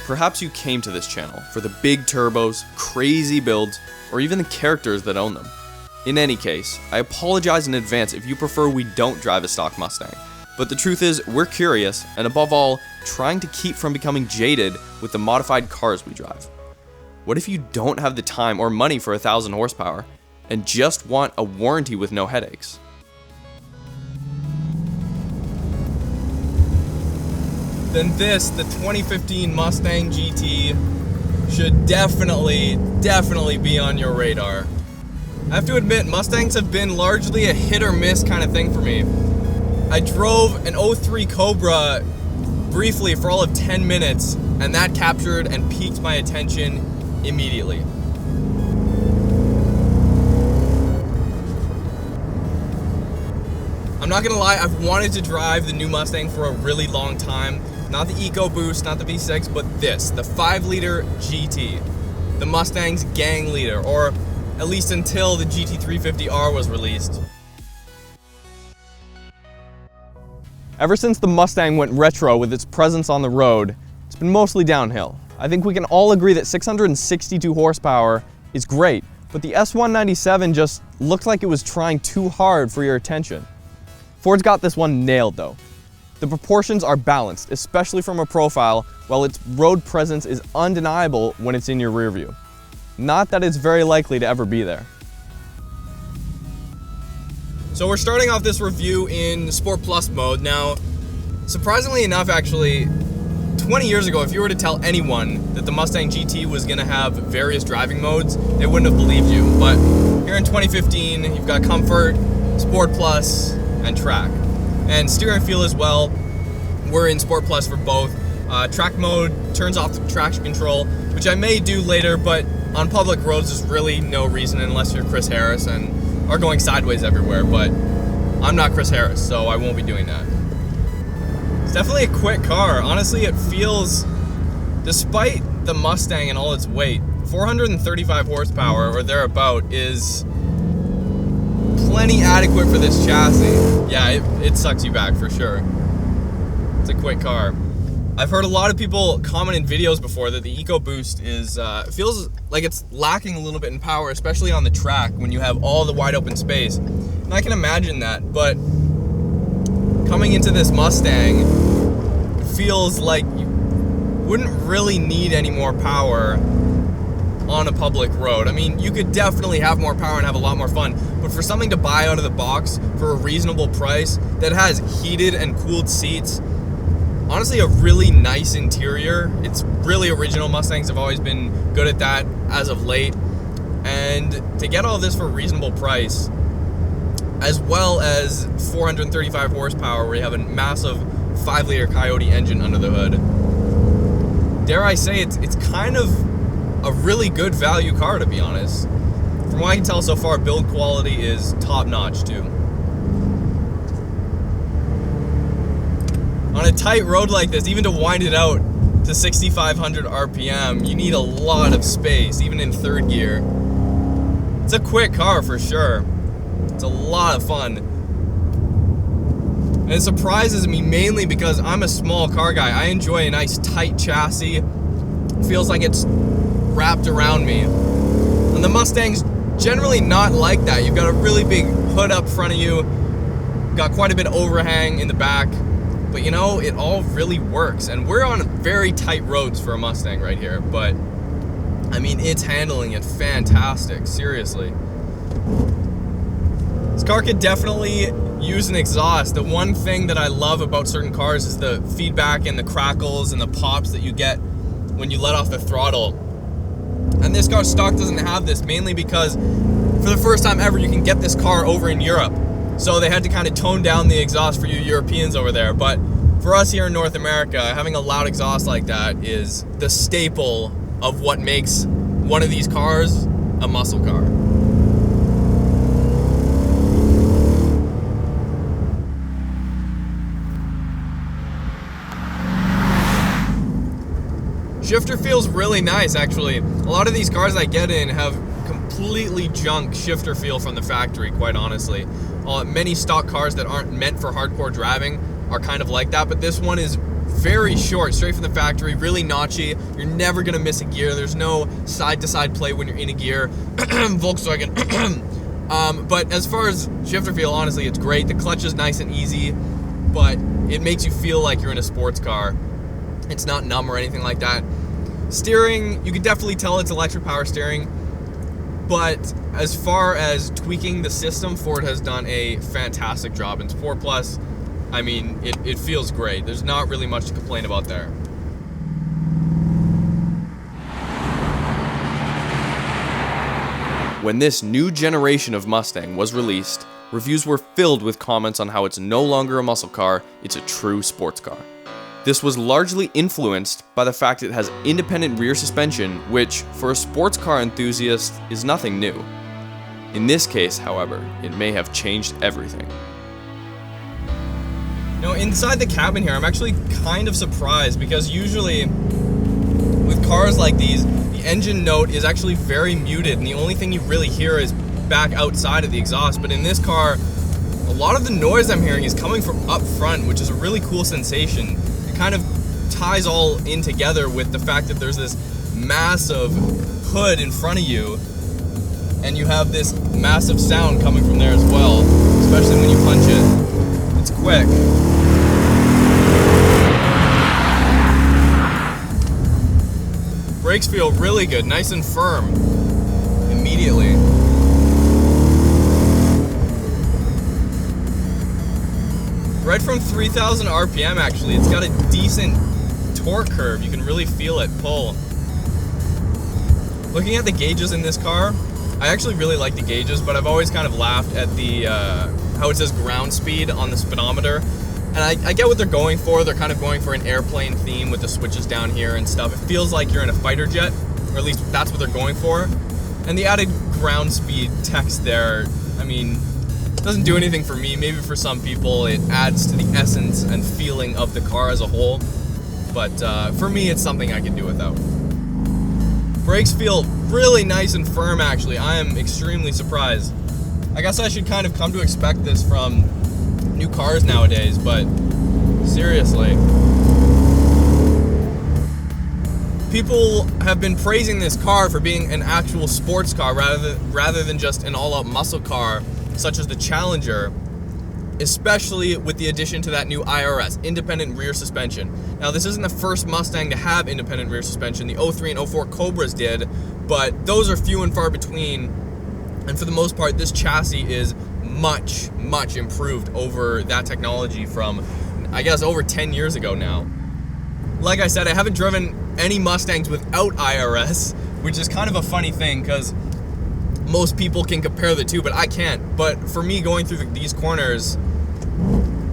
Perhaps you came to this channel for the big turbos, crazy builds, or even the characters that own them. In any case, I apologize in advance if you prefer we don't drive a stock Mustang, but the truth is we're curious, and above all, trying to keep from becoming jaded with the modified cars we drive. What if you don't have the time or money for 1,000 horsepower, and just want a warranty with no headaches? Then this, the 2015 Mustang GT, should definitely be on your radar. I have to admit, Mustangs have been largely a hit or miss kind of thing for me. I drove an 03 Cobra briefly for all of 10 minutes, and that captured and piqued my attention immediately. I'm not gonna lie, I've wanted to drive the new Mustang for a really long time. Not the EcoBoost, not the V6, but this, the 5-liter GT. The Mustang's gang leader, or at least until the GT350R was released. Ever since the Mustang went retro with its presence on the road, it's been mostly downhill. I think we can all agree that 662 horsepower is great, but the S197 just looked like it was trying too hard for your attention. Ford's got this one nailed though. The proportions are balanced, especially from a profile, while its road presence is undeniable when it's in your rear view. Not that it's very likely to ever be there. So we're starting off this review in Sport Plus mode. Now, surprisingly enough actually, 20 years ago, if you were to tell anyone that the Mustang GT was gonna have various driving modes, they wouldn't have believed you. But here in 2015, you've got Comfort, Sport Plus, and Track. And steering feel as well, we're in Sport Plus for both. Track mode turns off the traction control, which I may do later, but on public roads there's really no reason unless you're Chris Harris and are going sideways everywhere, but I'm not Chris Harris, so I won't be doing that. It's definitely a quick car. Honestly, it feels, despite the Mustang and all its weight, 435 horsepower or thereabout is plenty adequate for this chassis. Yeah, it sucks you back for sure. It's a quick car. I've heard a lot of people comment in videos before that the EcoBoost is feels like it's lacking a little bit in power, especially on the track when you have all the wide open space. And I can imagine that, but coming into this Mustang, it feels like you wouldn't really need any more power on a public road. I mean, you could definitely have more power and have a lot more fun, but for something to buy out of the box for a reasonable price that has heated and cooled seats, honestly a really nice interior, it's really original. Mustangs have always been good at that as of late, and to get all this for a reasonable price, as well as 435 horsepower where you have a massive 5-liter Coyote engine under the hood, dare I say it's kind of a really good value car, to be honest. From what I can tell so far, build quality is top notch too. On a tight road like this, even to wind it out to 6,500 RPM, you need a lot of space, even in third gear. It's a quick car for sure. It's a lot of fun. And it surprises me mainly because I'm a small car guy. I enjoy a nice tight chassis. It feels like it's wrapped around me. And the Mustang's generally not like that. You've got a really big hood up front of you, got quite a bit of overhang in the back, but you know, it all really works. And we're on very tight roads for a Mustang right here, but I mean, it's handling it fantastic, seriously. This car could definitely use an exhaust. The one thing that I love about certain cars is the feedback and the crackles and the pops that you get when you let off the throttle. And this car stock doesn't have this, mainly because for the first time ever you can get this car over in Europe. So they had to kind of tone down the exhaust for you Europeans over there. But for us here in North America, having a loud exhaust like that is the staple of what makes one of these cars a muscle car. Shifter feels really nice, actually. A lot of these cars I get in have completely junk shifter feel from the factory, quite honestly. Many stock cars that aren't meant for hardcore driving are kind of like that, but this one is very short, straight from the factory, really notchy. You're never gonna miss a gear. There's no side-to-side play when you're in a gear. Volkswagen. But as far as shifter feel, honestly, it's great. The clutch is nice and easy, but it makes you feel like you're in a sports car. It's not numb or anything like that. Steering, you can definitely tell it's electric power steering, but as far as tweaking the system, Ford has done a fantastic job. In Sport Plus, I mean, it feels great. There's not really much to complain about there. When this new generation of Mustang was released, reviews were filled with comments on how it's no longer a muscle car, it's a true sports car. This was largely influenced by the fact it has independent rear suspension, which, for a sports car enthusiast, is nothing new. In this case, however, it may have changed everything. Now, inside the cabin here, I'm actually kind of surprised, because usually with cars like these, the engine note is actually very muted, and the only thing you really hear is back outside of the exhaust. But in this car, a lot of the noise I'm hearing is coming from up front, which is a really cool sensation. It kind of ties all in together with the fact that there's this massive hood in front of you, and you have this massive sound coming from there as well, especially when you punch it. It's quick. Brakes feel really good, nice and firm immediately. Right from 3,000 RPM, actually, it's got a decent torque curve. You can really feel it pull. Looking at the gauges in this car, I actually really like the gauges, but I've always kind of laughed at the how it says ground speed on the speedometer. And I get what they're going for. They're kind of going for an airplane theme with the switches down here and stuff. It feels like you're in a fighter jet, or at least that's what they're going for. And the added ground speed text there, I mean, doesn't do anything for me. Maybe for some people it adds to the essence and feeling of the car as a whole. But for me, it's something I can do without. Brakes feel really nice and firm, actually. I am extremely surprised. I guess I should kind of come to expect this from new cars nowadays, but seriously. People have been praising this car for being an actual sports car rather than just an all-out muscle car such as the Challenger, especially with the addition to that new IRS, independent rear suspension. Now, this isn't the first Mustang to have independent rear suspension. The 03 and 04 Cobras did, but those are few and far between, and for the most part, this chassis is much, much improved over that technology from, I guess, over 10 years ago now. Like I said, I haven't driven any Mustangs without IRS, which is kind of a funny thing, because most people can compare the two, but I can't. But for me, going through these corners,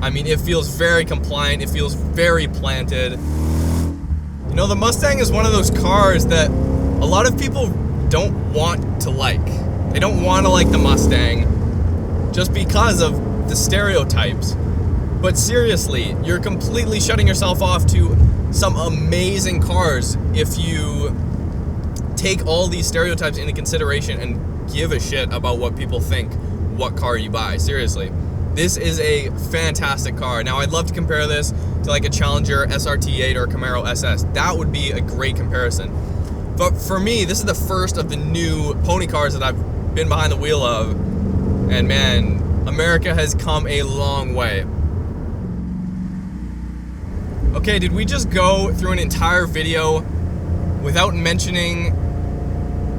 I mean, it feels very compliant, it feels very planted. You know, the Mustang is one of those cars that a lot of people don't want to like. They don't want to like the Mustang just because of the stereotypes. But seriously, you're completely shutting yourself off to some amazing cars if you take all these stereotypes into consideration and give a shit about what people think what car you buy. Seriously, this is a fantastic car. Now, I'd love to compare this to like a Challenger SRT8 or a Camaro SS. That would be a great comparison. But for me, this is the first of the new pony cars that I've been behind the wheel of, and man, America has come a long way. Okay, did we just go through an entire video without mentioning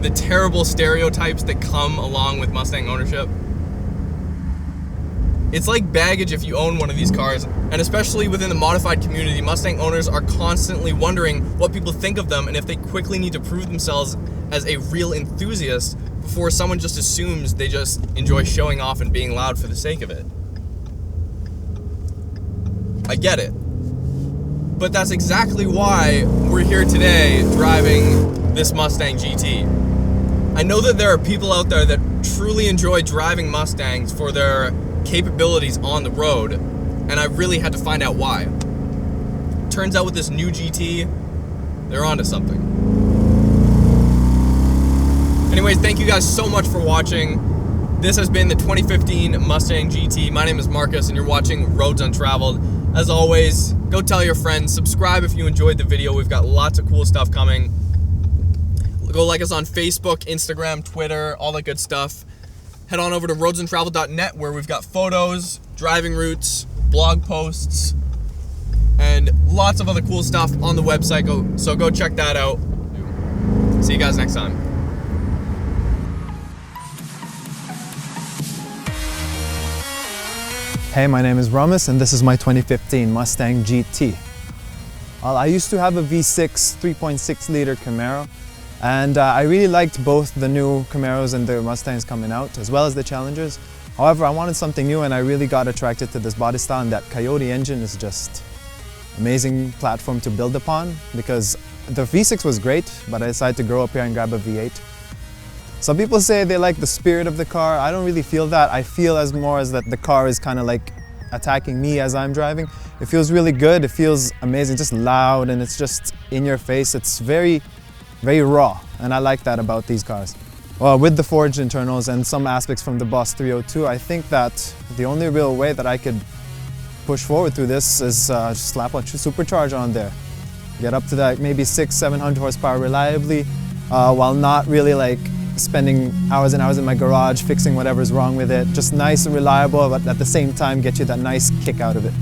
the terrible stereotypes that come along with Mustang ownership? It's like baggage if you own one of these cars, and especially within the modified community, Mustang owners are constantly wondering what people think of them and if they quickly need to prove themselves as a real enthusiast before someone just assumes they just enjoy showing off and being loud for the sake of it. I get it. But that's exactly why we're here today driving this Mustang GT. I know that there are people out there that truly enjoy driving Mustangs for their capabilities on the road, and I really had to find out why. Turns out with this new GT, they're onto something. Anyways, thank you guys so much for watching. This has been the 2015 Mustang GT. My name is Marcus, and you're watching Roads Untraveled. As always, go tell your friends, subscribe if you enjoyed the video. We've got lots of cool stuff coming. Go like us on Facebook, Instagram, Twitter, all that good stuff. Head on over to roadsuntraveled.net where we've got photos, driving routes, blog posts, and lots of other cool stuff on the website. So go check that out. See you guys next time. Hey, my name is Ramis and this is my 2015 Mustang GT. Well, I used to have a V6 3.6 liter Camaro, and I really liked both the new Camaros and the Mustangs coming out, as well as the Challengers. However, I wanted something new and I really got attracted to this body style, and that Coyote engine is just amazing platform to build upon, because the V6 was great, but I decided to grow up here and grab a V8. Some people say they like the spirit of the car. I don't really feel that. I feel as more as that the car is kind of like attacking me as I'm driving. It feels really good. It feels amazing, just loud, and it's just in your face. It's very, very raw, and I like that about these cars. Well, with the forged internals and some aspects from the Boss 302, I think that the only real way that I could push forward through this is just slap a supercharger on there. Get up to that maybe 600-700 horsepower reliably, while not really like spending hours and hours in my garage fixing whatever's wrong with it. Just nice and reliable, but at the same time get you that nice kick out of it.